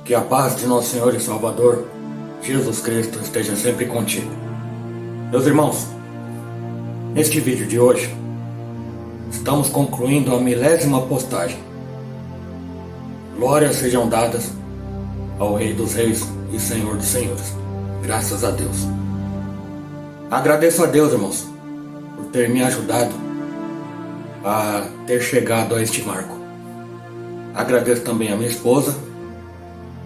Que a paz de nosso Senhor e Salvador, Jesus Cristo, esteja sempre contigo. Meus irmãos, neste vídeo de hoje, estamos concluindo a 1000ª postagem. Glórias sejam dadas ao Rei dos Reis e Senhor dos Senhores. Graças a Deus. Agradeço a Deus, irmãos, por ter me ajudado a ter chegado a este marco. Agradeço também a minha esposa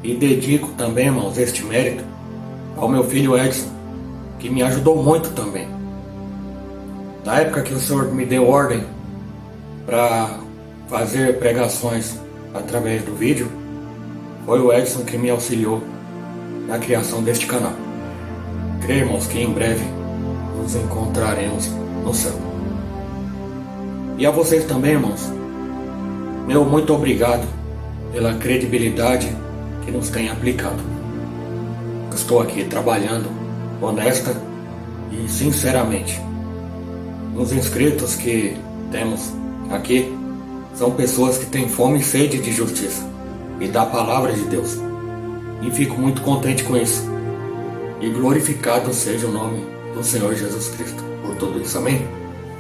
e dedico também, irmãos, este mérito ao meu filho Edson, que me ajudou muito também. Na época que o Senhor me deu ordem para fazer pregações através do vídeo, foi o Edson que me auxiliou na criação deste canal. Creio, irmãos, que em breve nos encontraremos no céu. E a vocês também, irmãos, meu muito obrigado pela credibilidade que nos tem aplicado. Estou aqui trabalhando honesta e sinceramente. Os inscritos que temos aqui são pessoas que têm fome e sede de justiça e da palavra de Deus. E fico muito contente com isso. E glorificado seja o nome do Senhor Jesus Cristo por tudo isso. Amém?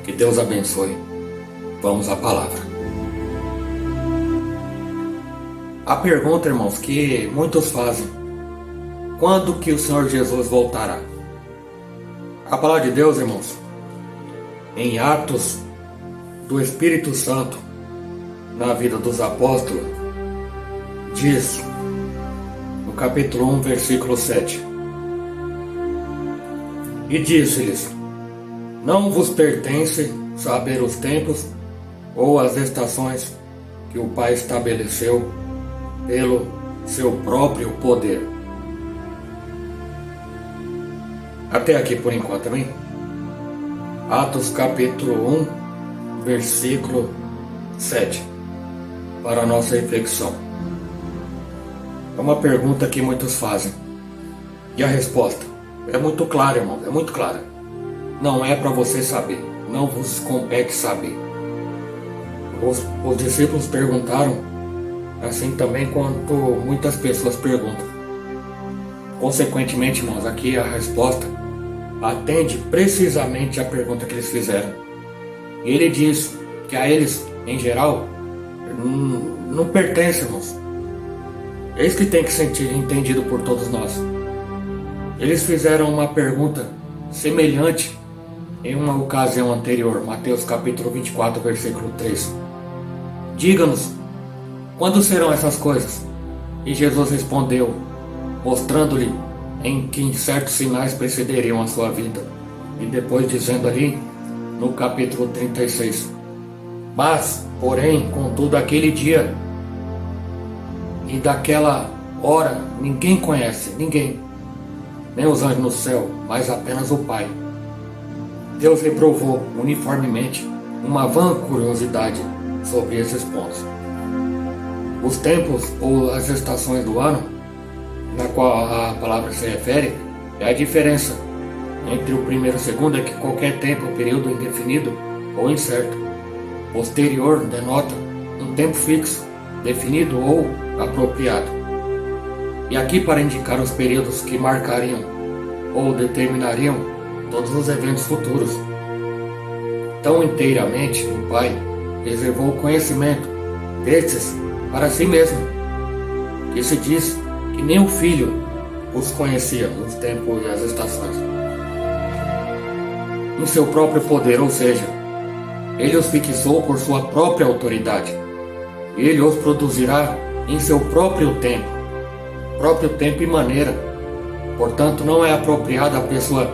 Que Deus abençoe. Vamos à palavra. A pergunta, irmãos, que muitos fazem: quando que o Senhor Jesus voltará? A palavra de Deus, irmãos, em Atos do Espírito Santo, na vida dos apóstolos, diz, no capítulo 1, versículo 7: E disse-lhes: Não vos pertence saber os tempos ou as estações que o Pai estabeleceu pelo seu próprio poder. Até aqui por enquanto, amém? Atos capítulo 1, versículo 7, para a nossa reflexão. É uma pergunta que muitos fazem, e a resposta é muito clara, irmão, é muito clara. Não é para você saber, não vos compete saber. Os discípulos perguntaram, assim também quanto muitas pessoas perguntam. Consequentemente, irmãos, aqui a resposta atende precisamente a pergunta que eles fizeram. Ele diz que a eles, em geral, não pertence, irmãos. É isso que tem que ser entendido por todos nós. Eles fizeram uma pergunta semelhante em uma ocasião anterior, Mateus capítulo 24, versículo 3. Diga-nos, quando serão essas coisas? E Jesus respondeu, mostrando-lhe em que certos sinais precederiam a sua vida. E depois dizendo ali, no capítulo 36, Mas, porém, contudo, aquele dia e daquela hora ninguém conhece, ninguém, nem os anjos no céu, mas apenas o Pai. Deus reprovou uniformemente uma vã curiosidade sobre esses pontos. Os tempos ou as estações do ano, na qual a palavra se refere, é a diferença entre o primeiro e o segundo, é que qualquer tempo, período indefinido ou incerto. Posterior denota um tempo fixo, definido ou apropriado. E aqui para indicar os períodos que marcariam ou determinariam todos os eventos futuros. Tão inteiramente o Pai reservou o conhecimento destes para si mesmo, que se diz que nem o Filho os conhecia nos tempos e as estações. Em seu próprio poder, ou seja, Ele os fixou por sua própria autoridade. Ele os produzirá em seu próprio tempo e maneira. Portanto, não é apropriado a pessoa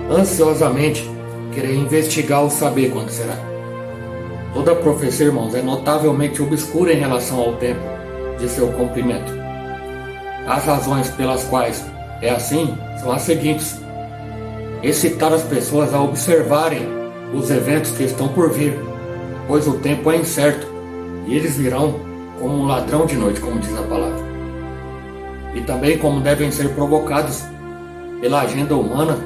ansiosamente querer investigar ou saber quando será. Toda profecia, irmãos, é notavelmente obscura em relação ao tempo de seu cumprimento. As razões pelas quais é assim são as seguintes: excitar as pessoas a observarem os eventos que estão por vir, pois o tempo é incerto e eles virão como um ladrão de noite, como diz a palavra. E também como devem ser provocados pela agenda humana,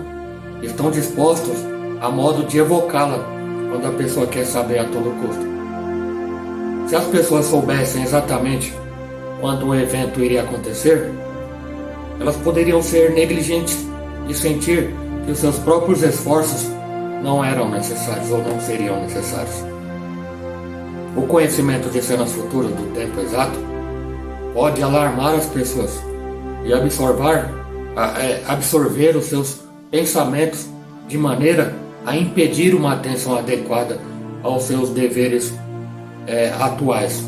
estão dispostos a modo de evocá-la quando a pessoa quer saber a todo custo. Se as pessoas soubessem exatamente quando o evento iria acontecer, elas poderiam ser negligentes e sentir que os seus próprios esforços não eram necessários ou não seriam necessários. O conhecimento de cenas futuras do tempo exato pode alarmar as pessoas e absorver os seus pensamentos de maneira a impedir uma atenção adequada aos seus deveres atuais.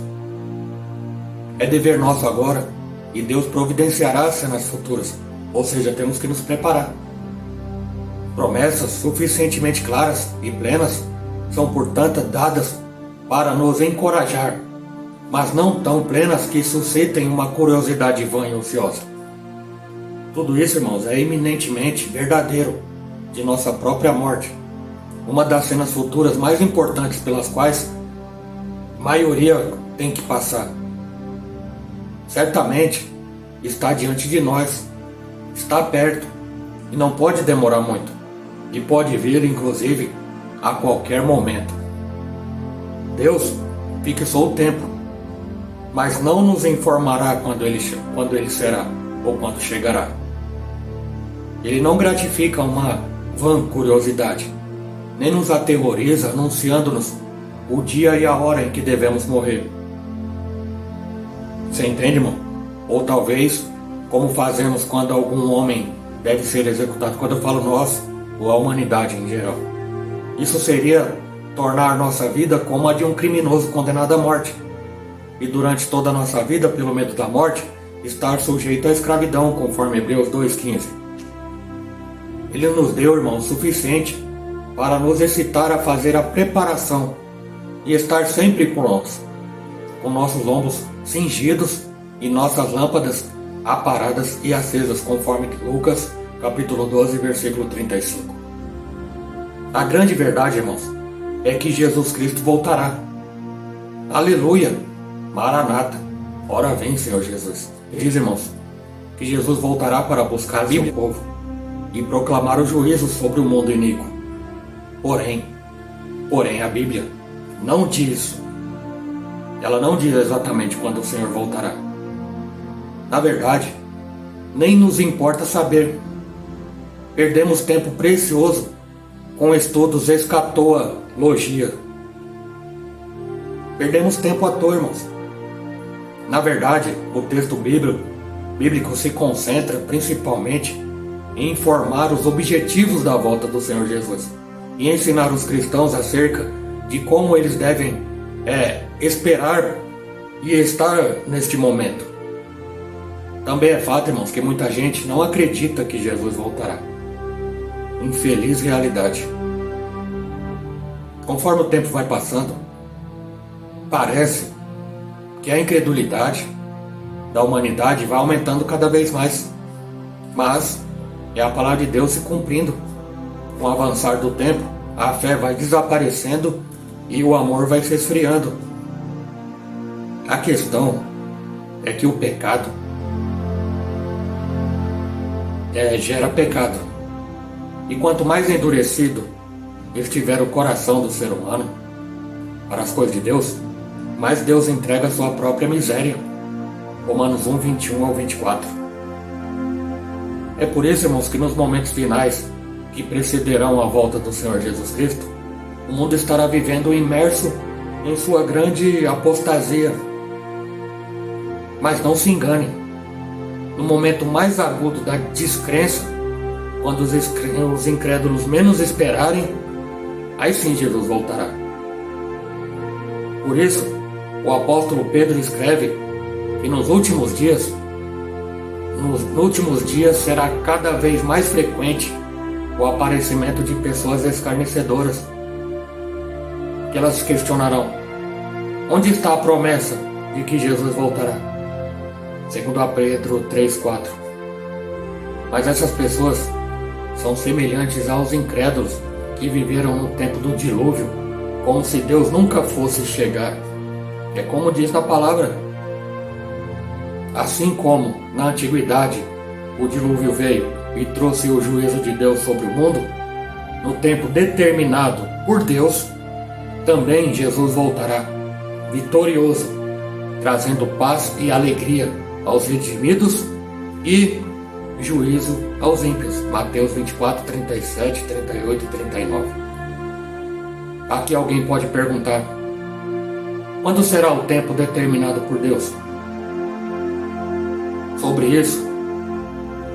É dever nosso agora, e Deus providenciará as cenas futuras, ou seja, temos que nos preparar. Promessas suficientemente claras e plenas são, portanto, dadas para nos encorajar, mas não tão plenas que suscitem uma curiosidade vã e ociosa. Tudo isso, irmãos, é eminentemente verdadeiro de nossa própria morte, uma das cenas futuras mais importantes pelas quais a maioria tem que passar. Certamente está diante de nós, está perto e não pode demorar muito, e pode vir, inclusive, a qualquer momento. Deus fixou o tempo, mas não nos informará quando ele será ou quando chegará. Ele não gratifica uma vã curiosidade, nem nos aterroriza anunciando-nos o dia e a hora em que devemos morrer. Você entende, irmão? Ou talvez, como fazemos quando algum homem deve ser executado, quando eu falo nós, ou a humanidade em geral. Isso seria tornar nossa vida como a de um criminoso condenado à morte. E durante toda a nossa vida, pelo medo da morte, estar sujeito à escravidão, conforme Hebreus 2,15. Ele nos deu, irmão, o suficiente para nos excitar a fazer a preparação e estar sempre prontos, com nossos lombos cingidos e nossas lâmpadas aparadas e acesas, conforme Lucas capítulo 12, versículo 35. A grande verdade, irmãos, é que Jesus Cristo voltará. Aleluia! Maranata! Ora vem, Senhor Jesus. Diz, irmãos, que Jesus voltará para buscar seu povo e proclamar o juízo sobre o mundo iníquo. Porém, a Bíblia não diz, ela não diz exatamente quando o Senhor voltará. Na verdade, nem nos importa saber. Perdemos tempo precioso com estudos escatologia. Perdemos tempo à toa, irmãos. Na verdade, o texto bíblico se concentra principalmente em informar os objetivos da volta do Senhor Jesus e ensinar os cristãos acerca de como eles devem esperar e estar neste momento. Também é fato, irmãos, que muita gente não acredita que Jesus voltará. Infeliz realidade. Conforme o tempo vai passando, parece que a incredulidade da humanidade vai aumentando cada vez mais. Mas é a palavra de Deus se cumprindo. Com o avançar do tempo, a fé vai desaparecendo e o amor vai se esfriando. A questão é que o pecado gera pecado. E quanto mais endurecido estiver o coração do ser humano para as coisas de Deus, mais Deus entrega a sua própria miséria. Romanos 1, 21 ao 24. É por isso, irmãos, que nos momentos finais que precederão a volta do Senhor Jesus Cristo, o mundo estará vivendo imerso em sua grande apostasia. Mas não se engane, no momento mais agudo da descrença, quando os incrédulos menos esperarem, aí sim Jesus voltará. Por isso, o apóstolo Pedro escreve que nos últimos dias será cada vez mais frequente o aparecimento de pessoas escarnecedoras, que elas questionarão: onde está a promessa de que Jesus voltará? Segundo a Pedro 3,4. Mas essas pessoas são semelhantes aos incrédulos que viveram no tempo do dilúvio, como se Deus nunca fosse chegar. É como diz na palavra. Assim como na antiguidade o dilúvio veio e trouxe o juízo de Deus sobre o mundo, no tempo determinado por Deus, também Jesus voltará, vitorioso, trazendo paz e alegria aos redimidos e juízo aos ímpios. Mateus 24, 37, 38 e 39. Aqui alguém pode perguntar: quando será o tempo determinado por Deus? Sobre isso,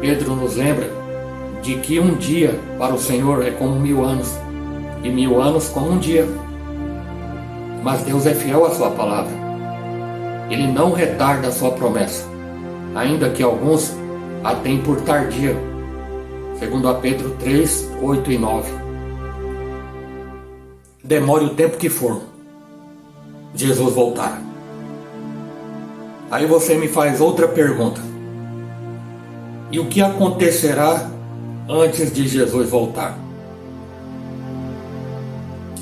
Pedro nos lembra de que um dia para o Senhor é como 1000 anos, e 1000 anos como um dia. Mas Deus é fiel à sua palavra. Ele não retarda a sua promessa, ainda que alguns a têm por tardia. Segundo a Pedro 3, 8 e 9. Demore o tempo que for, Jesus voltará. Aí você me faz outra pergunta: e o que acontecerá antes de Jesus voltar?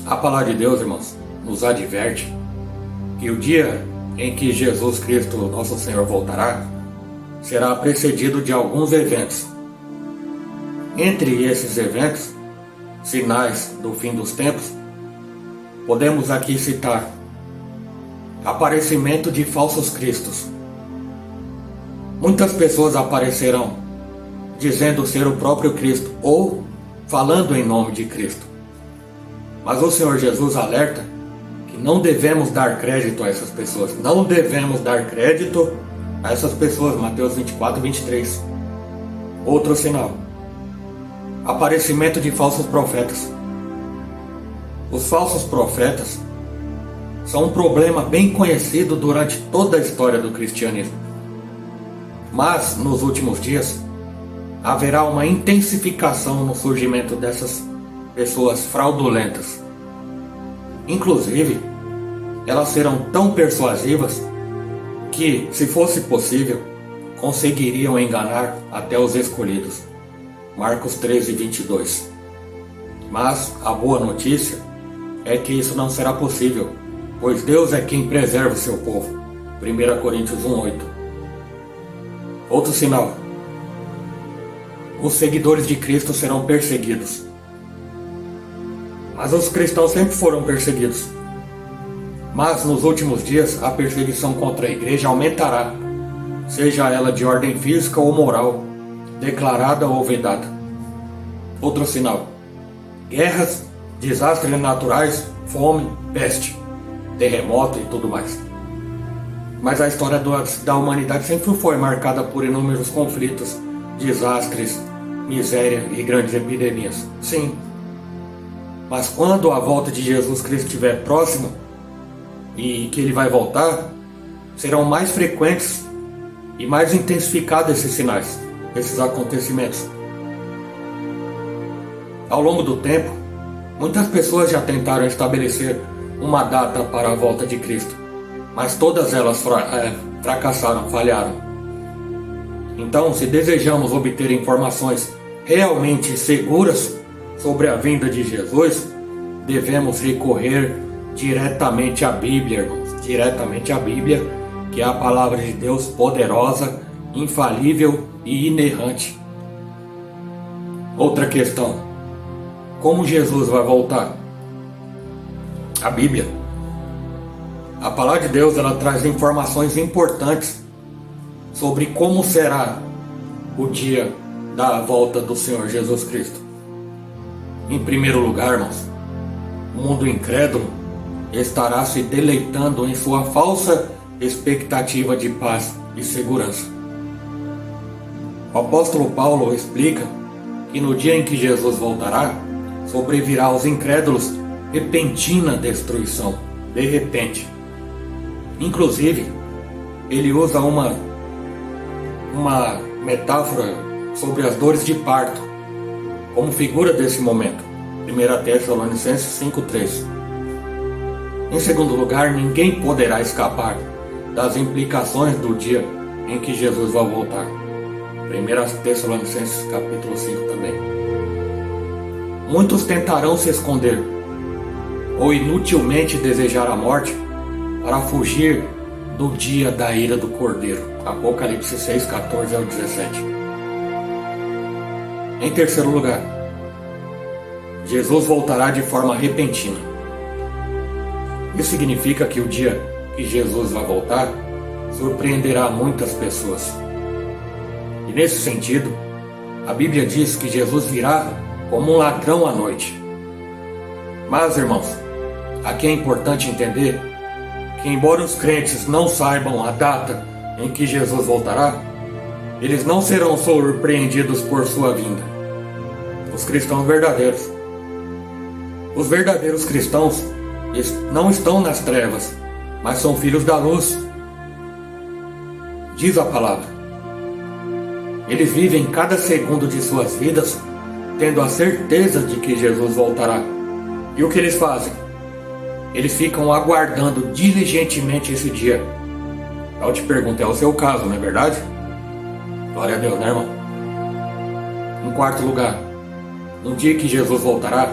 A palavra de Deus, irmãos, nos adverte que o dia em que Jesus Cristo, nosso Senhor, voltará, será precedido de alguns eventos. Entre esses eventos, sinais do fim dos tempos, podemos aqui citar aparecimento de falsos cristos. Muitas pessoas aparecerão dizendo ser o próprio Cristo ou falando em nome de Cristo. Mas o Senhor Jesus alerta que não devemos dar crédito a essas pessoas. Não devemos dar crédito a essas pessoas. Mateus 24, 23. Outro sinal: aparecimento de falsos profetas. Os falsos profetas são um problema bem conhecido durante toda a história do cristianismo. Mas, nos últimos dias, haverá uma intensificação no surgimento dessas pessoas fraudulentas. Inclusive, elas serão tão persuasivas que, se fosse possível, conseguiriam enganar até os escolhidos. Marcos 13, 22. Mas a boa notícia é que isso não será possível, pois Deus é quem preserva o seu povo. 1 Coríntios 1, 8. Outro sinal: os seguidores de Cristo serão perseguidos. Mas os cristãos sempre foram perseguidos. Mas nos últimos dias a perseguição contra a igreja aumentará, seja ela de ordem física ou moral, declarada ou vedada. Outro sinal: guerras, desastres naturais, fome, peste, terremoto e tudo mais. Mas a história da humanidade sempre foi marcada por inúmeros conflitos, desastres, miséria e grandes epidemias. Sim. Mas quando a volta de Jesus Cristo estiver próxima e que Ele vai voltar, serão mais frequentes e mais intensificados esses sinais, esses acontecimentos. Ao longo do tempo, muitas pessoas já tentaram estabelecer uma data para a volta de Cristo, mas todas elas fracassaram, falharam. Então, se desejamos obter informações realmente seguras sobre a vinda de Jesus, devemos recorrer diretamente à Bíblia, irmãos. Diretamente à Bíblia, que é a palavra de Deus poderosa, infalível e inerrante. Outra questão: como Jesus vai voltar? A Bíblia, a palavra de Deus, ela traz informações importantes sobre como será o dia da volta do Senhor Jesus Cristo. Em primeiro lugar, irmãos, o mundo incrédulo estará se deleitando em sua falsa expectativa de paz e segurança. O apóstolo Paulo explica que no dia em que Jesus voltará, sobrevirá aos incrédulos repentina destruição, de repente. Inclusive, ele usa uma metáfora sobre as dores de parto como figura desse momento. 1 Tessalonicenses 5,3. Em segundo lugar, ninguém poderá escapar das implicações do dia em que Jesus vai voltar. 1 Tessalonicenses capítulo 5 também. Muitos tentarão se esconder ou inutilmente desejar a morte para fugir do dia da ira do Cordeiro. Apocalipse 6, 14 ao 17. Em terceiro lugar, Jesus voltará de forma repentina. Isso significa que o dia que Jesus vai voltar surpreenderá muitas pessoas. E nesse sentido, a Bíblia diz que Jesus virá como um ladrão à noite. Mas, irmãos, aqui é importante entender que, embora os crentes não saibam a data em que Jesus voltará, eles não serão surpreendidos por sua vinda. Os cristãos verdadeiros. Os verdadeiros cristãos não estão nas trevas, mas são filhos da luz. Diz a palavra. Eles vivem cada segundo de suas vidas tendo a certeza de que Jesus voltará. E o que eles fazem? Eles ficam aguardando diligentemente esse dia. Eu te pergunto, é o seu caso, não é verdade? Glória a Deus, né, irmão? Em quarto lugar, no dia que Jesus voltará,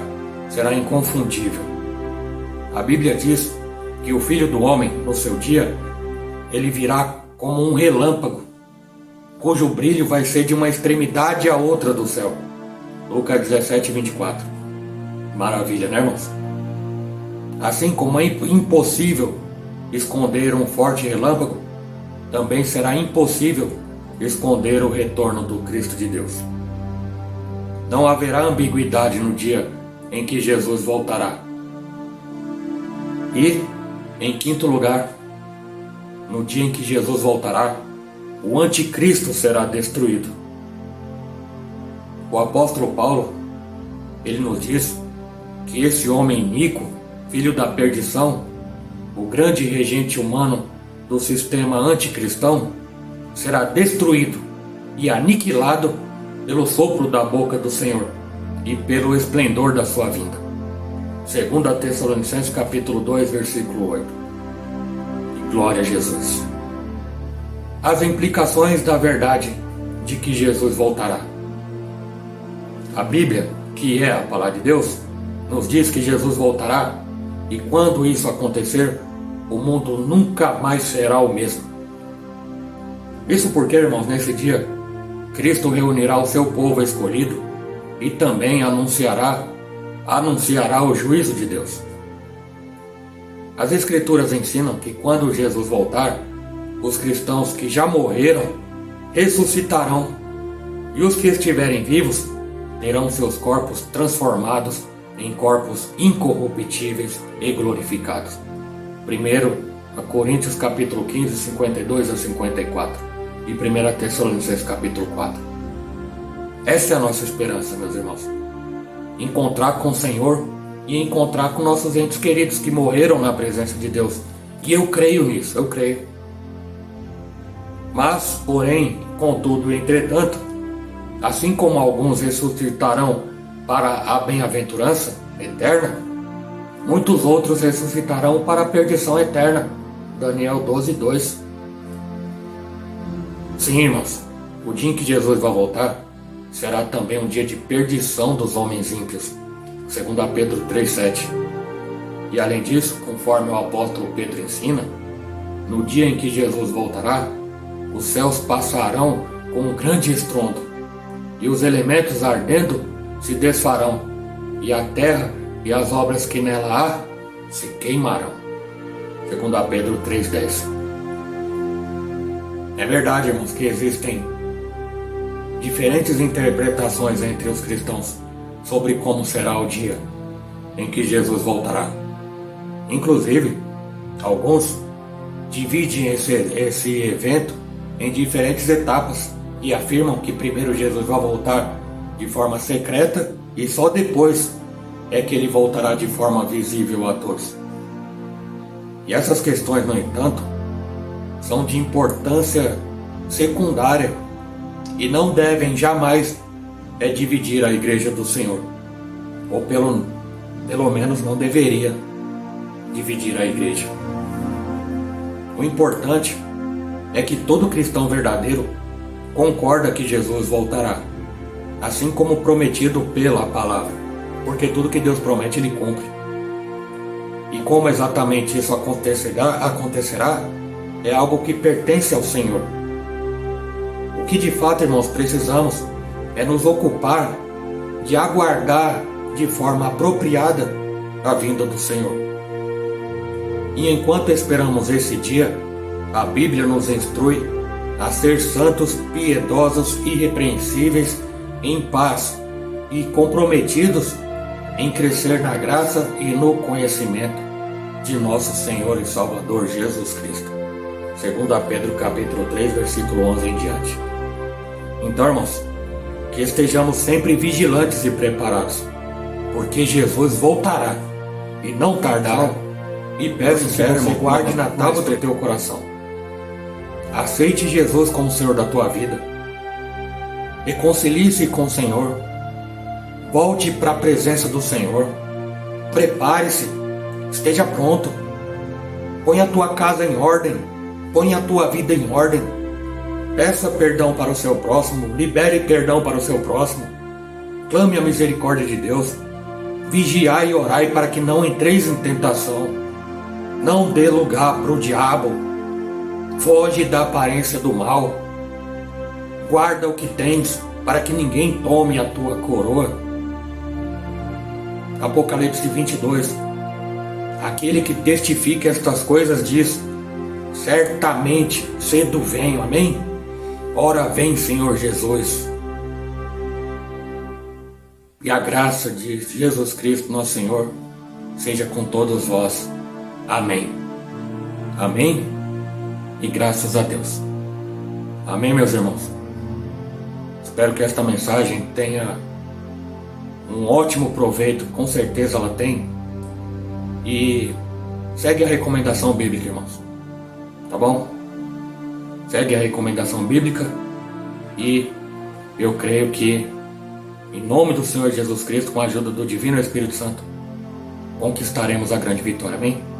será inconfundível. A Bíblia diz que o Filho do Homem, no seu dia, ele virá como um relâmpago, cujo brilho vai ser de uma extremidade à outra do céu. Lucas 17, 24. Maravilha, né, irmãos? Assim como é impossível esconder um forte relâmpago, também será impossível esconder o retorno do Cristo de Deus. Não haverá ambiguidade no dia em que Jesus voltará. E, em quinto lugar, no dia em que Jesus voltará, o anticristo será destruído. O apóstolo Paulo, ele nos diz que esse homem iníquo, filho da perdição, o grande regente humano do sistema anticristão, será destruído e aniquilado pelo sopro da boca do Senhor e pelo esplendor da sua vinda. 2 Tessalonicenses capítulo 2, versículo 8. E glória a Jesus. As implicações da verdade de que Jesus voltará. A Bíblia, que é a palavra de Deus, nos diz que Jesus voltará, e quando isso acontecer, o mundo nunca mais será o mesmo. Isso porque, irmãos, nesse dia, Cristo reunirá o seu povo escolhido e também anunciará o juízo de Deus. As Escrituras ensinam que quando Jesus voltar, os cristãos que já morreram ressuscitarão, e os que estiverem vivos terão seus corpos transformados em corpos incorruptíveis e glorificados. 1 Coríntios capítulo 15, 52 a 54 e 1 Tessalonicenses capítulo 4. Essa é a nossa esperança, meus irmãos. Encontrar com o Senhor e encontrar com nossos entes queridos que morreram na presença de Deus. E eu creio nisso, eu creio. Mas, porém, contudo, entretanto, assim como alguns ressuscitarão para a bem-aventurança eterna, muitos outros ressuscitarão para a perdição eterna. Daniel 12, 2. Sim, irmãos, o dia em que Jesus vai voltar será também um dia de perdição dos homens ímpios. 2 Pedro 3, 7. E além disso, conforme o apóstolo Pedro ensina, no dia em que Jesus voltará, os céus passarão com um grande estrondo, e os elementos ardendo se desfarão, e a terra e as obras que nela há se queimarão. 2 Pedro 3,10. É verdade, irmãos, que existem diferentes interpretações entre os cristãos sobre como será o dia em que Jesus voltará. Inclusive, alguns dividem esse evento em diferentes etapas e afirmam que primeiro Jesus vai voltar de forma secreta e só depois é que ele voltará de forma visível a todos. E essas questões, no entanto, são de importância secundária e não devem jamais dividir a igreja do Senhor, ou pelo menos não deveria dividir a igreja. O importante é que todo cristão verdadeiro concorda que Jesus voltará, assim como prometido pela palavra, porque tudo que Deus promete Ele cumpre. E como exatamente isso acontecerá é algo que pertence ao Senhor. O que de fato, irmãos, precisamos é nos ocupar de aguardar de forma apropriada a vinda do Senhor. E enquanto esperamos esse dia, A Bíblia nos instrui a ser santos, piedosos, irrepreensíveis, em paz e comprometidos em crescer na graça e no conhecimento de nosso Senhor e Salvador Jesus Cristo. 2 Pedro capítulo 3, versículo 11 em diante. Então, irmãos, que estejamos sempre vigilantes e preparados, porque Jesus voltará e não tardará. E peço que você guarde na tábua do teu coração. Aceite Jesus como Senhor da tua vida. Reconcilie-se com o Senhor. Volte para a presença do Senhor. Prepare-se. Esteja pronto. Ponha a tua casa em ordem. Ponha a tua vida em ordem. Peça perdão para o seu próximo. Libere perdão para o seu próximo. Clame a misericórdia de Deus. Vigiai e orai para que não entreis em tentação. Não dê lugar para o diabo. Foge da aparência do mal. Guarda o que tens, para que ninguém tome a tua coroa. Apocalipse 22. Aquele que testifica estas coisas diz: certamente cedo venho. Amém? Ora vem, Senhor Jesus. E a graça de Jesus Cristo, nosso Senhor, seja com todos vós. Amém. Amém. E graças a Deus. Amém, meus irmãos. Espero que esta mensagem tenha um ótimo proveito. Com certeza ela tem. E segue a recomendação bíblica, irmãos. Tá bom? Segue a recomendação bíblica. E eu creio que, em nome do Senhor Jesus Cristo, com a ajuda do Divino Espírito Santo, conquistaremos a grande vitória. Amém?